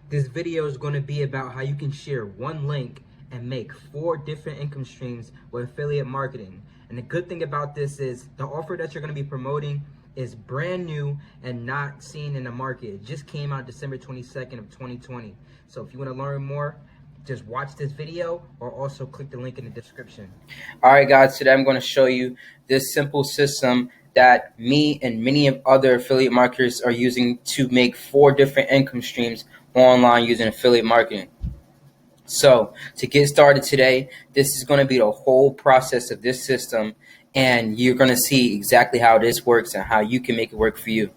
This video is going to be about how you can share one link and make 4 different income streams with affiliate marketing. And the good thing about this is the offer that you're going to be promoting is brand new and not seen in the market. It just came out December 22nd of 2020. So if you want to learn more, just watch this video or also click the link in the description. All right, guys, today I'm going to show you this simple system that me and many of other affiliate marketers are using to make 4 different income streams online using affiliate marketing. So to get started today, this is going to be the whole process of this system, and you're going to see exactly how this works and how you can make it work for you.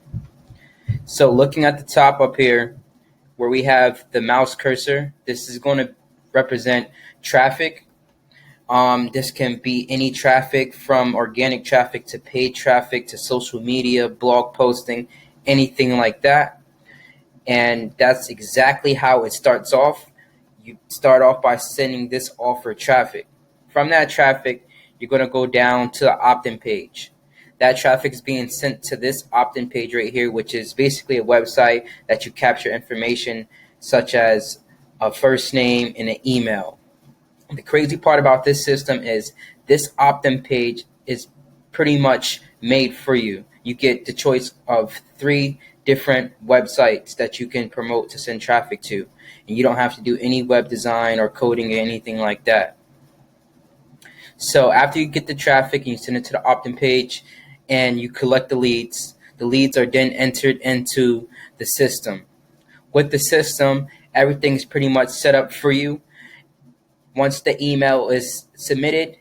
So looking at the top up here where we have the mouse cursor, this is going to represent traffic. This can be any traffic from organic traffic to paid traffic to social media, blog posting, anything like that. And that's exactly how it starts off. You start off by sending this offer traffic. From that traffic, you're going to go down to the opt-in page. That traffic is being sent to this opt-in page right here, which is basically a website that you capture information such as a first name and an email. The crazy part about this system is this opt-in page is pretty much made for you. You get the choice of 3 different websites that you can promote to send traffic to, and you don't have to do any web design or coding or anything like that. So after you get the traffic and you send it to the opt-in page and you collect the leads are then entered into the system. With the system, everything is pretty much set up for you. Once the email is submitted,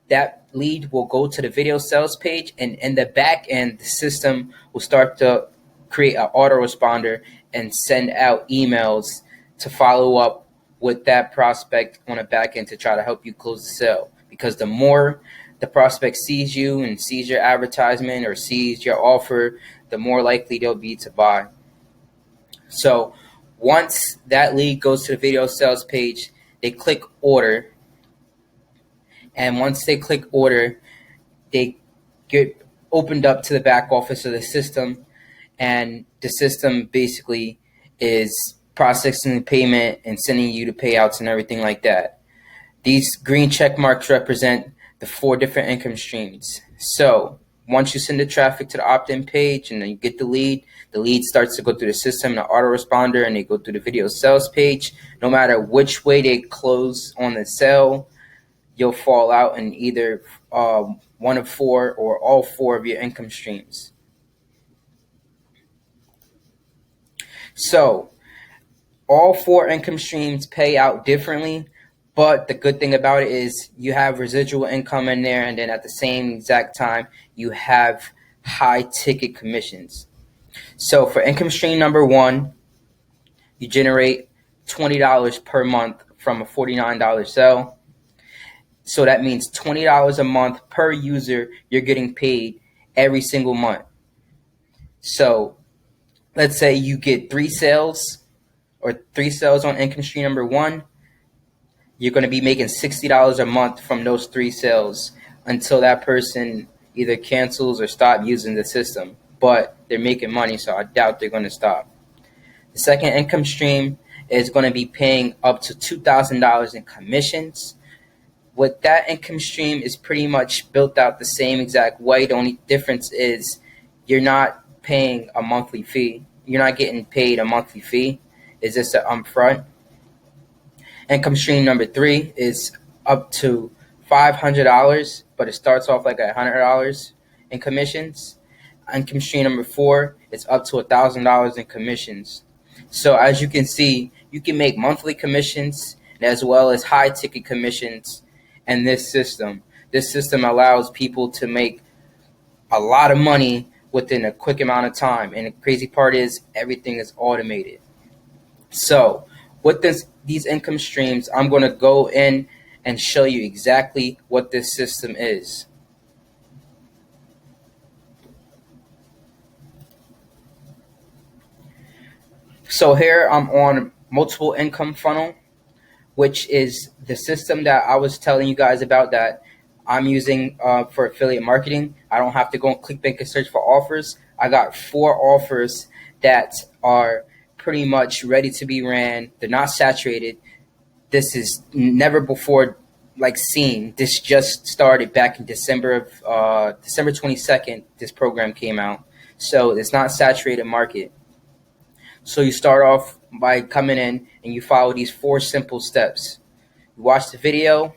that lead will go to the video sales page, and in the back end, the system will start to create an autoresponder and send out emails to follow up with that prospect on the back end to try to help you close the sale. Because the more the prospect sees you and sees your advertisement or sees your offer, the more likely they'll be to buy. So once that lead goes to the video sales page, they click order. And once they click order, they get opened up to the back office of the system. And the system basically is processing the payment and sending you the payouts and everything like that. These green check marks represent the 4 different income streams. So once you send the traffic to the opt-in page and then you get the lead starts to go through the system, the autoresponder, and they go through the video sales page. No matter which way they close on the sale, you'll fall out in either one of 4 or all 4 of your income streams. So all 4 income streams pay out differently, but the good thing about it is you have residual income in there, and then at the same exact time, you have high ticket commissions. So for income stream number 1, you generate $20 per month from a $49 sale. So that means $20 a month per user you're getting paid every single month. So let's say you get 3 sales on income stream number 1. You're going to be making $60 a month from those 3 sales until that person either cancels or stop using the system. But they're making money, so I doubt they're going to stop. The second income stream is going to be paying up to $2,000 in commissions. With that income stream is pretty much built out the same exact way. The only difference is you're not paying a monthly fee. You're not getting paid a monthly fee. It's just an upfront. Income stream number 3 is up to $500, but it starts off like $100 in commissions. Income stream number 4 is up to $1,000 in commissions. So as you can see, you can make monthly commissions as well as high ticket commissions. And this system allows people to make a lot of money within a quick amount of time. And the crazy part is everything is automated. So with these income streams, I'm going to go in and show you exactly what this system is. So here I'm on multiple income funnel, which is the system that I was telling you guys about that I'm using for affiliate marketing. I don't have to go and ClickBank and search for offers. I got 4 offers that are pretty much ready to be ran. They're not saturated. This is never before like seen. This just started back in December 22nd. This program came out, so it's not saturated market. So you start off by coming in and you follow these 4 simple steps. You watch the video,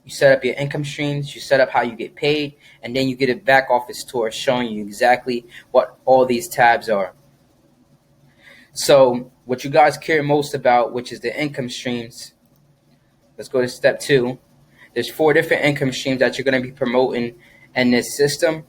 you set up your income streams, you set up how you get paid, and then you get a back office tour showing you exactly what all these tabs are. So what you guys care most about, which is the income streams, let's go to step 2. There's 4 different income streams that you're going to be promoting in this system.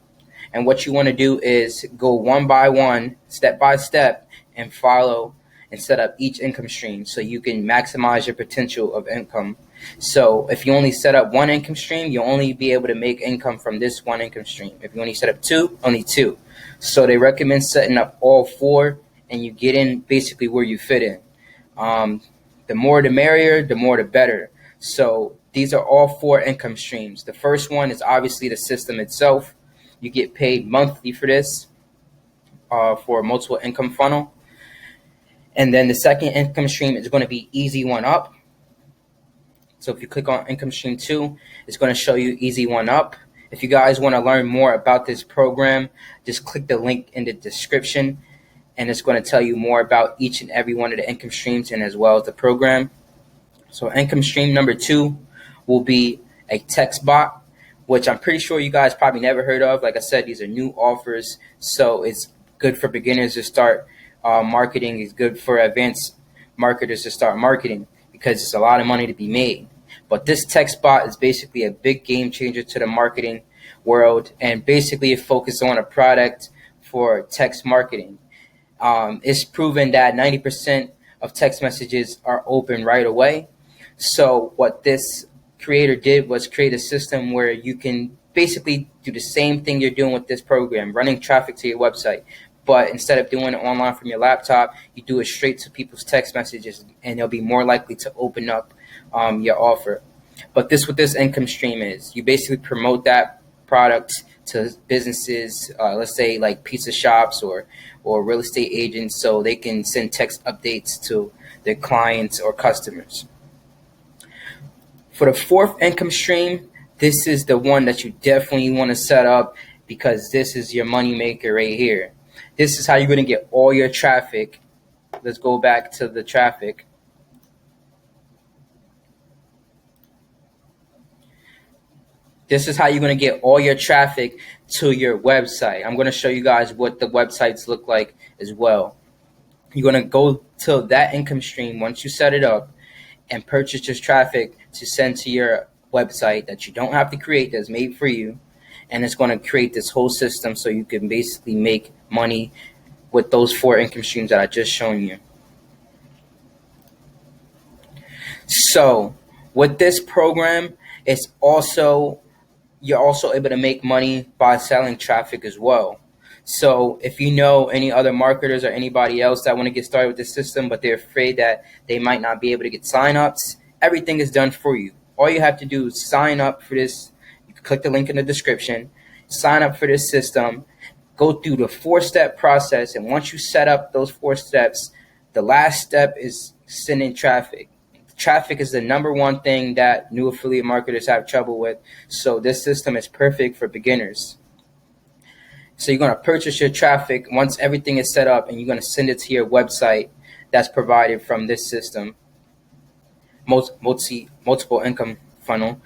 And what you want to do is go one by one, step by step, and follow and set up each income stream so you can maximize your potential of income. So if you only set up 1 income stream, you'll only be able to make income from this 1 income stream. If you only set up 2, only 2. So they recommend setting up all 4, and you get in basically where you fit in. The more the merrier, the more the better. So these are all 4 income streams. The first one is obviously the system itself. You get paid monthly for this, for a multiple income funnel. And then the second income stream is going to be Easy One Up. So if you click on income stream 2, it's going to show you Easy One Up. If you guys want to learn more about this program, just click the link in the description, and it's going to tell you more about each and every one of the income streams and as well as the program. So income stream number 2 will be a text bot, which I'm pretty sure you guys probably never heard of. Like I said, these are new offers, so it's good for beginners to start marketing. It's good for advanced marketers to start marketing because it's a lot of money to be made. But this text bot is basically a big game changer to the marketing world, and basically it focuses on a product for text marketing. It's proven that 90% of text messages are open right away. So what this creator did was create a system where you can basically do the same thing you're doing with this program, running traffic to your website. But instead of doing it online from your laptop, you do it straight to people's text messages, and they'll be more likely to open up your offer. But what this income stream is, you basically promote that product to businesses, let's say like pizza shops or real estate agents, so they can send text updates to their clients or customers. For the 4th income stream, this is the one that you definitely want to set up because this is your money maker right here. This is how you're going to get all your traffic. Let's go back to the traffic. This is how you're going to get all your traffic to your website. I'm going to show you guys what the websites look like as well. You're going to go to that income stream once you set it up and purchase this traffic to send to your website that you don't have to create, that's made for you. And it's going to create this whole system so you can basically make money with those 4 income streams that I just shown you. So with this program, you're also able to make money by selling traffic as well. So if you know any other marketers or anybody else that want to get started with this system, but they're afraid that they might not be able to get signups, everything is done for you. All you have to do is sign up for this. You can click the link in the description, sign up for this system, go through the 4-step process. And once you set up those 4 steps, the last step is sending traffic. Traffic is the number 1 thing that new affiliate marketers have trouble with. So this system is perfect for beginners. So you're going to purchase your traffic once everything is set up, and you're going to send it to your website that's provided from this system, multiple income funnel.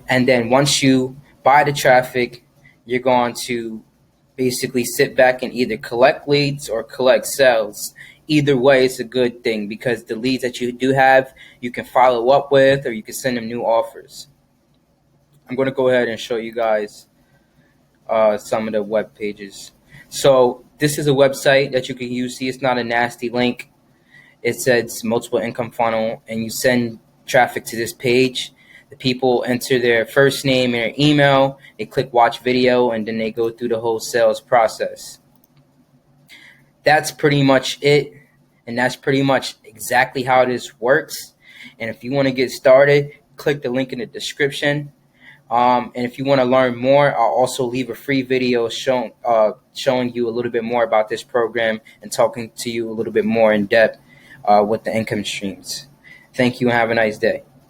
And then once you buy the traffic, you're going to basically sit back and either collect leads or collect sales. Either way, it's a good thing because the leads that you do have, you can follow up with, or you can send them new offers. I'm going to go ahead and show you guys some of the web pages. So this is a website that you can use. See, it's not a nasty link. It says multiple income funnel, and you send traffic to this page. The people enter their first name and their email, they click watch video, and then they go through the whole sales process. That's pretty much it, and that's pretty much exactly how this works. And if you want to get started, click the link in the description. And if you want to learn more, I'll also leave a free video showing you a little bit more about this program and talking to you a little bit more in depth with the income streams. Thank you and have a nice day.